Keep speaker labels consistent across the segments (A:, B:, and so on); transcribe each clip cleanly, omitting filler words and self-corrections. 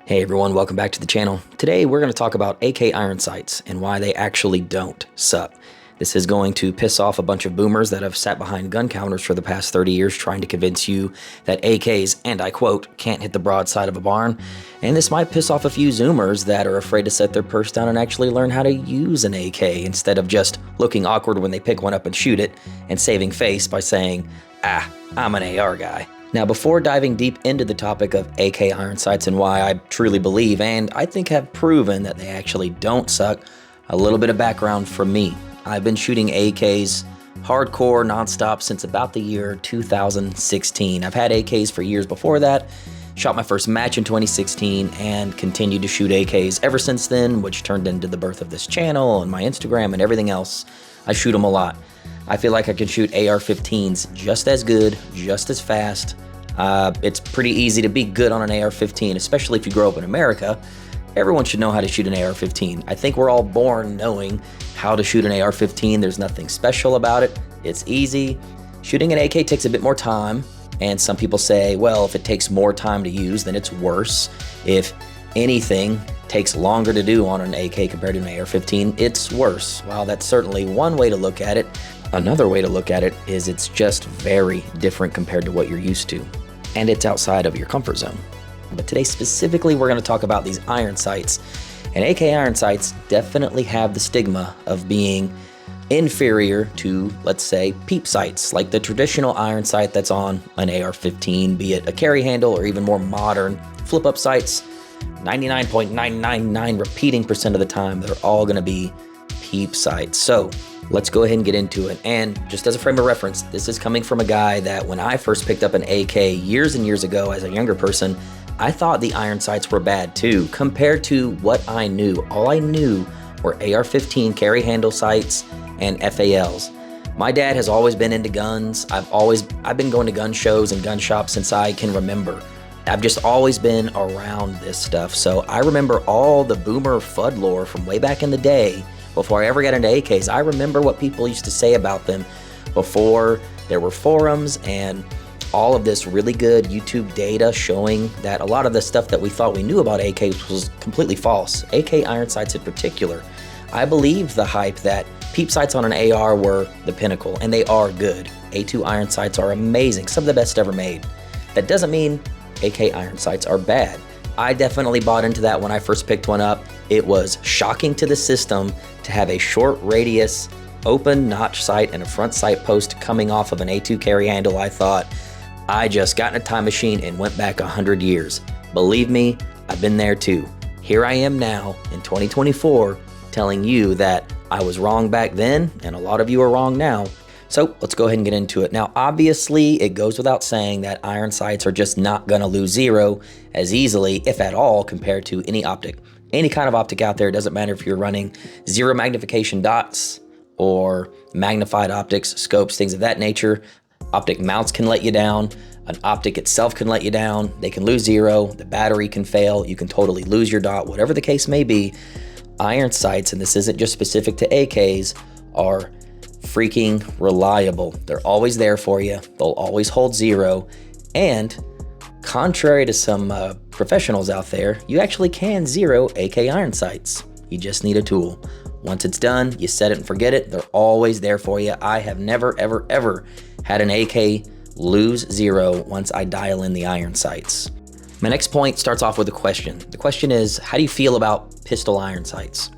A: Hey everyone, welcome back to the channel. Today we're going to talk about AK iron sights and why they actually don't suck. This is going to piss off a bunch of boomers that have sat behind gun counters for the past 30 years trying to convince you that AKs, and I quote, can't hit the broadside of a barn. And this might piss off a few Zoomers that are afraid to set their purse down and actually learn how to use an AK instead of just looking awkward when they pick one up and shoot it and saving face by saying, I'm an AR guy. Now, before diving deep into the topic of AK iron sights and why I truly believe, and I think have proven that they actually don't suck, a little bit of background from me. I've been shooting AKs hardcore nonstop since about the year 2016. I've had AKs for years before that, shot my first match in 2016, and continued to shoot AKs ever since then, which turned into the birth of this channel and my Instagram and everything else. I shoot them a lot. I feel like I can shoot AR-15s just as good, just as fast. It's pretty easy to be good on an AR-15, especially if you grow up in America. Everyone should know how to shoot an AR-15. I think we're all born knowing how to shoot an AR-15. There's nothing special about it. It's easy. Shooting an AK takes a bit more time, and some people say, well, if it takes more time to use, then it's worse. If anything takes longer to do on an AK compared to an AR-15, it's worse. While that's certainly one way to look at it, another way to look at it is it's just very different compared to what you're used to, and it's outside of your comfort zone. But today specifically, we're going to talk about these iron sights, and AK iron sights definitely have the stigma of being inferior to, let's say, peep sights, like the traditional iron sight that's on an AR-15, be it a carry handle or even more modern flip-up sights. 99.999 repeating percent of the time, they're all going to be peep sights. So let's go ahead and get into it. And just as a frame of reference, this is coming from a guy that when I first picked up an AK years and years ago as a younger person, I thought the iron sights were bad too, compared to what I knew. All I knew were AR-15 carry handle sights and FALs. My dad has always been into guns. I've been going to gun shows and gun shops since I can remember. I've just always been around this stuff. So I remember all the boomer FUD lore from way back in the day. Before I ever got into AKs, I remember what people used to say about them before there were forums and all of this really good YouTube data showing that a lot of the stuff that we thought we knew about AKs was completely false. AK iron sights in particular. I believed the hype that peep sights on an AR were the pinnacle, and they are good. A2 iron sights are amazing, some of the best ever made. That doesn't mean AK iron sights are bad. I definitely bought into that when I first picked one up. It was shocking to the system to have a short radius, open notch sight and a front sight post coming off of an A2 carry handle. I thought, I just got in a time machine and went back 100 years. Believe me, I've been there too. Here I am now in 2024 telling you that I was wrong back then, and a lot of you are wrong now. So let's go ahead and get into it. Now, obviously, it goes without saying that iron sights are just not gonna lose zero as easily, if at all, compared to any optic. Any kind of optic out there, it doesn't matter if you're running zero magnification dots or magnified optics, scopes, things of that nature. Optic mounts can let you down. An optic itself can let you down. They can lose zero. The battery can fail. You can totally lose your dot, whatever the case may be. Iron sights, and this isn't just specific to AKs, are freaking reliable. They're always there for you. They'll always hold zero. And contrary to some professionals out there, you actually can zero AK iron sights. You just need a tool. Once it's done, you set it and forget it. They're always there for you. I have never, ever, ever had an AK lose zero once I dial in the iron sights. My next point starts off with a question. The question is, how do you feel about pistol iron sights?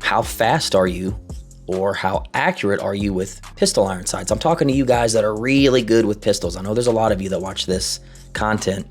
A: How fast are you, or how accurate are you with pistol iron sights? I'm talking to you guys that are really good with pistols. I know there's a lot of you that watch this content.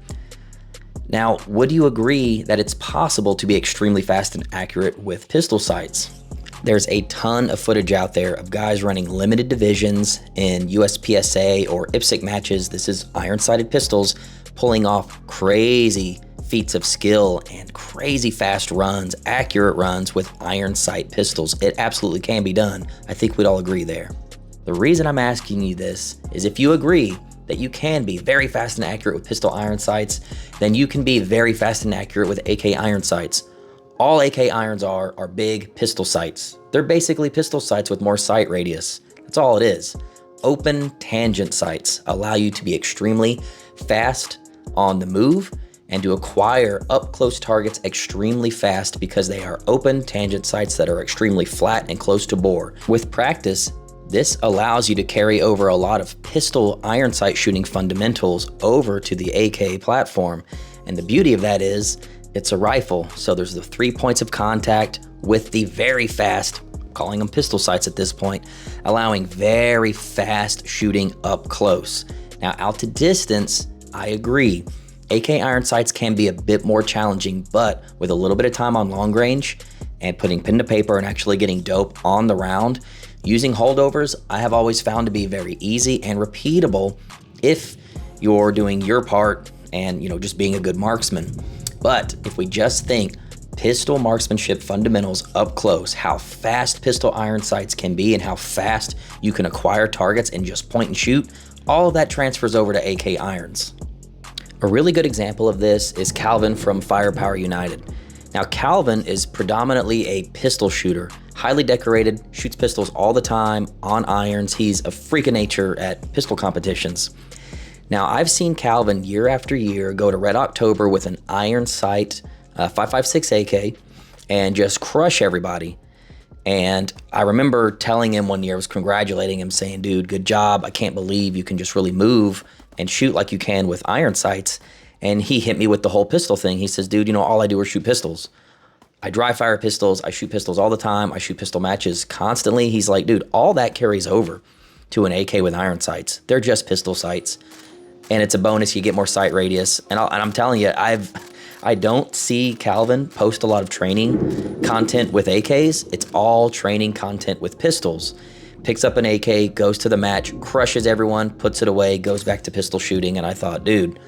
A: Now, would you agree that it's possible to be extremely fast and accurate with pistol sights? There's a ton of footage out there of guys running limited divisions in USPSA or IPSC matches. This is iron-sighted pistols pulling off crazy feats of skill and crazy fast runs, accurate runs with iron sight pistols. It absolutely can be done. I think we'd all agree there. The reason I'm asking you this is if you agree that you can be very fast and accurate with pistol iron sights, then you can be very fast and accurate with AK iron sights. All AK irons are big pistol sights. They're basically pistol sights with more sight radius. That's all it is. Open tangent sights allow you to be extremely fast on the move and to acquire up-close targets extremely fast because they are open tangent sights that are extremely flat and close to bore. With practice, this allows you to carry over a lot of pistol iron sight shooting fundamentals over to the AK platform. And the beauty of that is it's a rifle, so there's the 3 points of contact with the very fast, calling them pistol sights at this point, allowing very fast shooting up close. Now out to distance, I agree. AK iron sights can be a bit more challenging, but with a little bit of time on long range and putting pen to paper and actually getting dope on the round, using holdovers, I have always found to be very easy and repeatable if you're doing your part and, just being a good marksman. But if we just think pistol marksmanship fundamentals up close, how fast pistol iron sights can be and how fast you can acquire targets and just point and shoot, all of that transfers over to AK irons. A really good example of this is Calvin from Firepower United. Now Calvin is predominantly a pistol shooter, highly decorated, shoots pistols all the time on irons. He's a freak of nature at pistol competitions. Now I've seen Calvin year after year go to Red October with an iron sight 5.56 AK and just crush everybody. And I remember telling him one year, I was congratulating him saying, dude, good job. I can't believe you can just really move and shoot like you can with iron sights. And he hit me with the whole pistol thing. He says, dude, all I do is shoot pistols. I dry fire pistols. I shoot pistols all the time. I shoot pistol matches constantly. He's like, dude, all that carries over to an AK with iron sights. They're just pistol sights. And it's a bonus. You get more sight radius. And I'm telling you, I don't see Calvin post a lot of training content with AKs. It's all training content with pistols. Picks up an AK, goes to the match, crushes everyone, puts it away, goes back to pistol shooting. And I thought, dude,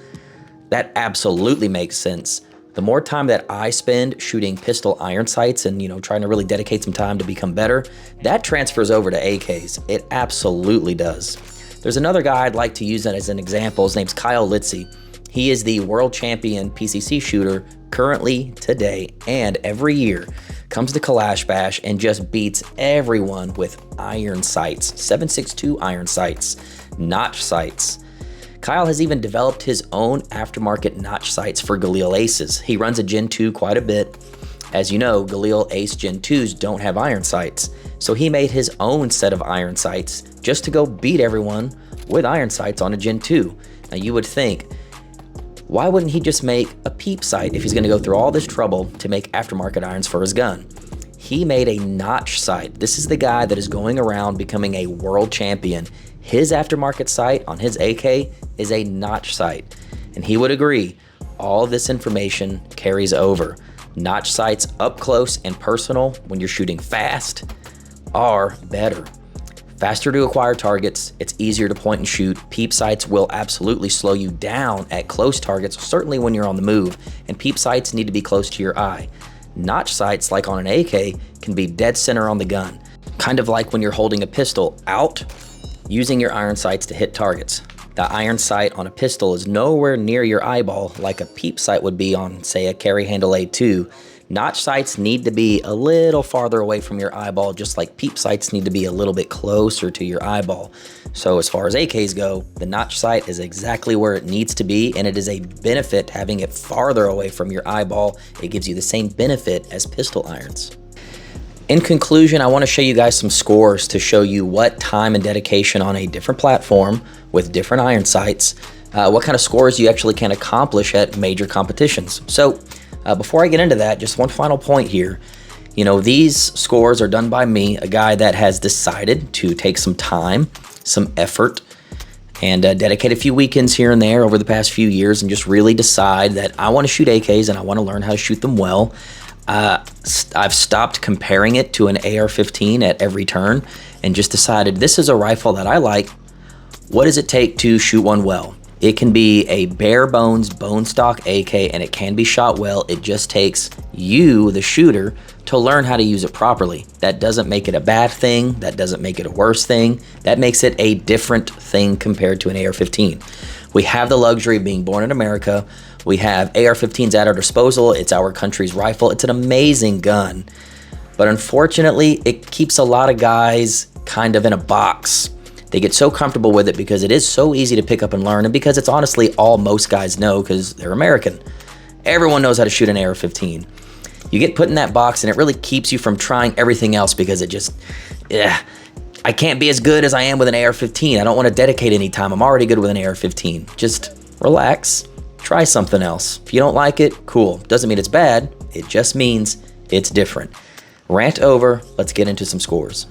A: that absolutely makes sense. The more time that I spend shooting pistol iron sights and, trying to really dedicate some time to become better, that transfers over to AKs. It absolutely does. There's another guy I'd like to use that as an example. His name's Kyle Litzy. He is the world champion PCC shooter currently today, and every year comes to Kalash Bash and just beats everyone with iron sights, 7.62 iron sights, notch sights. Kyle has even developed his own aftermarket notch sights for Galil Aces. He runs a Gen 2 quite a bit. As you know, Galil Ace Gen 2s don't have iron sights, so he made his own set of iron sights just to go beat everyone with iron sights on a Gen 2. Now you would think, why wouldn't he just make a peep sight if he's gonna go through all this trouble to make aftermarket irons for his gun? He made a notch sight. This is the guy that is going around becoming a world champion. His aftermarket sight on his AK is a notch sight. And he would agree, all this information carries over. Notch sights up close and personal when you're shooting fast are better. Faster to acquire targets, it's easier to point and shoot. Peep sights will absolutely slow you down at close targets, certainly when you're on the move, and peep sights need to be close to your eye. Notch sights, like on an AK, can be dead center on the gun, kind of like when you're holding a pistol out, using your iron sights to hit targets. The iron sight on a pistol is nowhere near your eyeball like a peep sight would be on, say, a carry handle A2. Notch sights need to be a little farther away from your eyeball, just like peep sights need to be a little bit closer to your eyeball. So as far as AKs go, the notch sight is exactly where it needs to be, and it is a benefit having it farther away from your eyeball. It gives you the same benefit as pistol irons. In conclusion, I want to show you guys some scores to show you what time and dedication on a different platform with different iron sights, what kind of scores you actually can accomplish at major competitions. So before I get into that, just one final point here. These scores are done by me, a guy that has decided to take some time, some effort, and dedicate a few weekends here and there over the past few years and just really decide that I want to shoot AKs and I want to learn how to shoot them well. I've stopped comparing it to an AR-15 at every turn and just decided this is a rifle that I like. What does it take to shoot one well? It can be a bare bones bone stock AK and it can be shot well. It just takes you, the shooter, to learn how to use it properly. That doesn't make it a bad thing. That doesn't make it a worse thing. That makes it a different thing compared to an AR-15. We have the luxury of being born in America. We have AR-15s at our disposal. It's our country's rifle. It's an amazing gun. But unfortunately, it keeps a lot of guys kind of in a box. They get so comfortable with it because it is so easy to pick up and learn, and because it's honestly all most guys know because they're American. Everyone knows how to shoot an AR-15. You get put in that box and it really keeps you from trying everything else because it just, I can't be as good as I am with an AR-15. I don't want to dedicate any time. I'm already good with an AR-15. Just relax, try something else. If you don't like it, cool. Doesn't mean it's bad. It just means it's different. Rant over, let's get into some scores.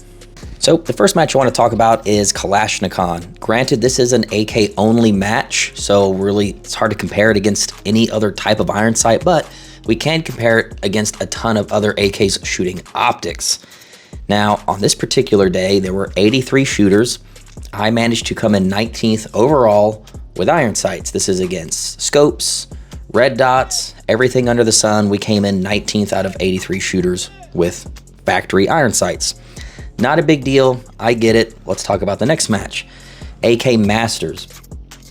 A: So the first match I want to talk about is Kalash. Granted, this is an AK only match, so really it's hard to compare it against any other type of iron sight, but we can compare it against a ton of other AKs shooting optics. Now, on this particular day, there were 83 shooters. I managed to come in 19th overall with iron sights. This is against scopes, red dots, everything under the sun. We came in 19th out of 83 shooters with factory iron sights. Not a big deal, I get it. Let's talk about the next match. AK Masters.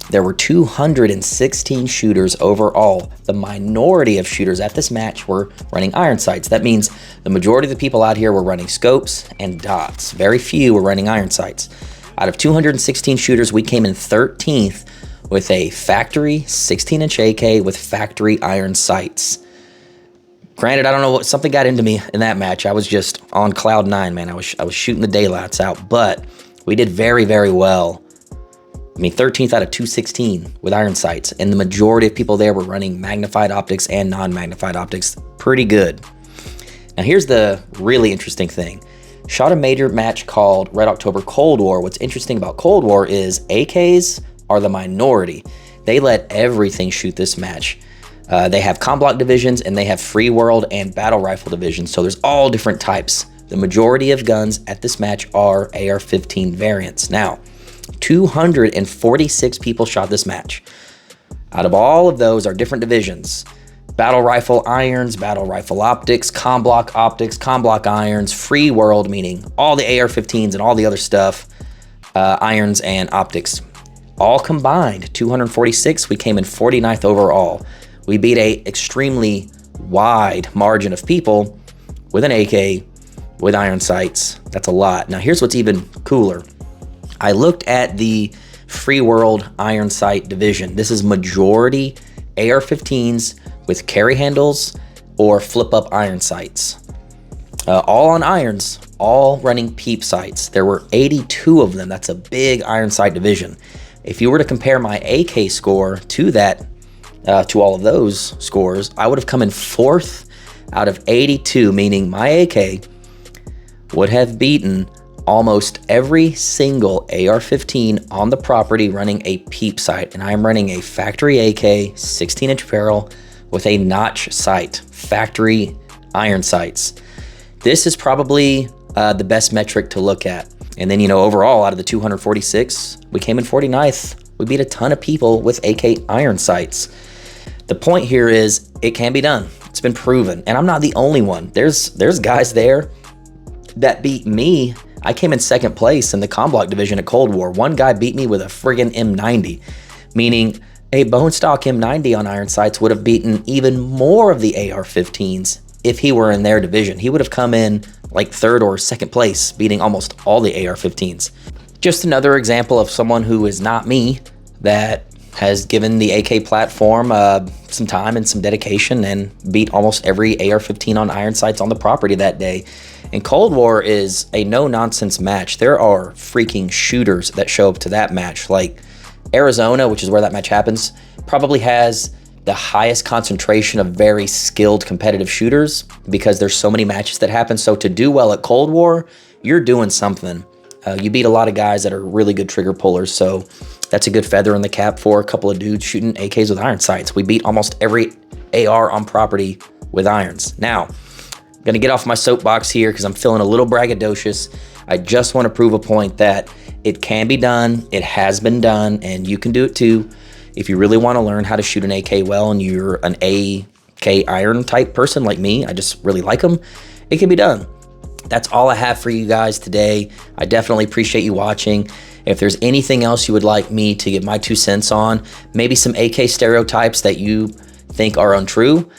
A: There were 216 shooters overall. The minority of shooters at this match were running iron sights. That means the majority of the people out here were running scopes and dots. Very few were running iron sights. Out of 216 shooters, we came in 13th with a factory 16-inch AK with factory iron sights. Granted, I don't know what, something got into me in that match. I was just on cloud nine, man. I was shooting the daylights out, but we did very, very well. I mean, 13th out of 216 with iron sights, and the majority of people there were running magnified optics and non-magnified optics. Pretty good. Now, here's the really interesting thing. Shot a major match called Red October Cold War. What's interesting about Cold War is AKs are the minority. They let everything shoot this match. They have com block divisions and they have free world and battle rifle divisions. So there's all different types. The majority of guns at this match are AR-15 variants. Now, 246 people shot this match. Out of all of those are different divisions. Battle rifle irons, battle rifle optics, com block irons, free world, meaning all the AR-15s and all the other stuff, irons and optics. All combined, 246, we came in 49th overall. We beat a extremely wide margin of people with an AK, with iron sights. That's a lot. Now here's what's even cooler. I looked at the free world iron sight division. This is majority AR-15s with carry handles or flip up iron sights. All on irons, all running peep sights. There were 82 of them. That's a big iron sight division. If you were to compare my AK score to that, to all of those scores, I would have come in 4th out of 82, meaning my AK would have beaten almost every single AR-15 on the property running a peep sight. And I'm running a factory AK 16-inch barrel with a notch sight, factory iron sights. This is probably the best metric to look at. And then, you know, overall out of the 246, we came in 49th. We beat a ton of people with AK iron sights. The point here is it can be done. It's been proven. And I'm not the only one. There's guys there that beat me. I came in 2nd place in the com block division at Cold War. One guy beat me with a friggin' M90, meaning a bone stock M90 on iron sights would have beaten even more of the AR-15s if he were in their division. He would have come in like 3rd or 2nd place, beating almost all the AR-15s. Just another example of someone who is not me that has given the AK platform some time and some dedication and beat almost every AR-15 on iron sights on the property that day. And Cold War is a no-nonsense match. There are freaking shooters that show up to that match. Like Arizona, which is where that match happens, probably has the highest concentration of very skilled competitive shooters because there's so many matches that happen. So to do well at Cold War, you're doing something. You beat a lot of guys that are really good trigger pullers, so that's a good feather in the cap for a couple of dudes shooting AKs with iron sights. We beat almost every AR on property with irons. Now, I'm gonna get off my soapbox here because I'm feeling a little braggadocious. I just want to prove a point that it can be done, it has been done, and you can do it too. If you really want to learn how to shoot an AK well and you're an AK iron type person like me, I just really like them, it can be done. That's all I have for you guys today. I definitely appreciate you watching. If there's anything else you would like me to give my 2 cents on, maybe some AK stereotypes that you think are untrue,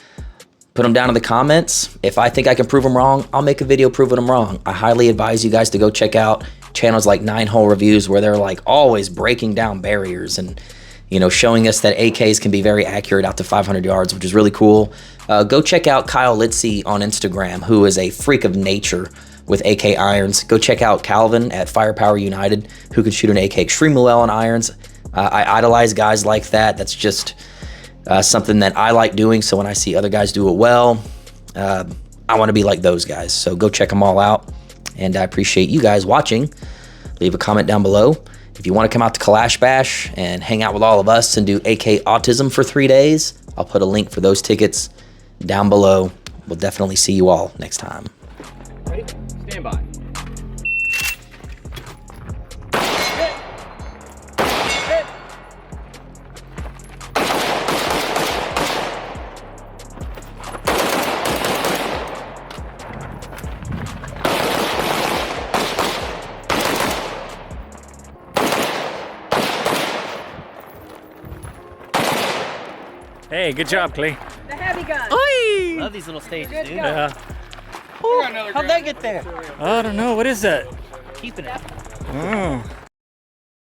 A: put them down in the comments. If I think I can prove them wrong, I'll make a video proving them wrong. I highly advise you guys to go check out channels like 9 Hole Reviews where they're like always breaking down barriers and, showing us that AKs can be very accurate out to 500 yards, which is really cool. Go check out Kyle Litzy on Instagram, who is a freak of nature with AK irons. Go check out Calvin at Firepower United, who can shoot an AK extremely well on irons. I idolize guys like that. That's just something that I like doing. So when I see other guys do it well, I want to be like those guys. So go check them all out. And I appreciate you guys watching. Leave a comment down below. If you want to come out to Kalash Bash and hang out with all of us and do AK Autism for 3 days, I'll put a link for those tickets down below. We'll definitely see you all next time.
B: Ready? Stand by.
C: Hey, good job, Clay.
D: The heavy gun.
C: Oi!
B: Love these little stages,
D: Good
B: dude.
D: go.
C: Yeah.
B: How'd that get there?
C: I don't know. What is that?
B: Keeping it.
C: Oh.